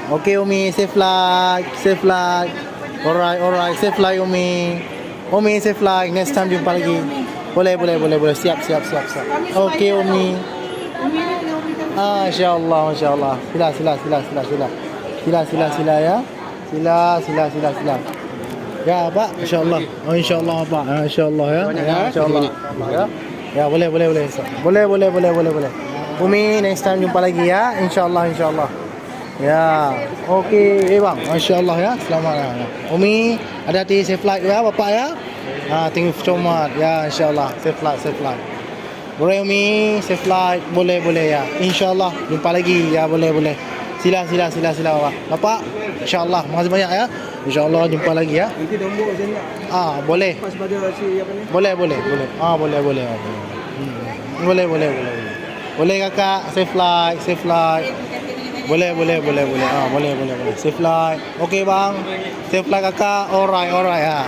Okay Umi, safe flight, safe flight. Alright, safe flight Umi. Umi safe flight, next time jumpa lagi. Boleh. Siap. Okay Umi. Masya-Allah. Sila ya. Sila. Ya Pak, insya-Allah. Insya-Allah Pak. Insya-Allah ya. Insya-Allah. Ya, boleh. Boleh. Umi, next time jumpa lagi ya. Insya-Allah. Ya, okey bang. Masya-Allah ya. Selamat ya. Umi, hati-hati safe flight ya Bapak ya. Thank you so much. Ya, insya-Allah safe flight. Boleh Umi, safe flight. Boleh ya. Insya-Allah jumpa lagi. Ya, boleh. Sila Bapak. Insya-Allah. Makasih banyak ya. Insya-Allah jumpa lagi ya. Itu nombor saya nak. Boleh. Pas pada si apa ni? Boleh. Boleh. Boleh kakak, safe flight. Boleh. Safe flight. Okey bang. Safe flight kakak. Alright ya.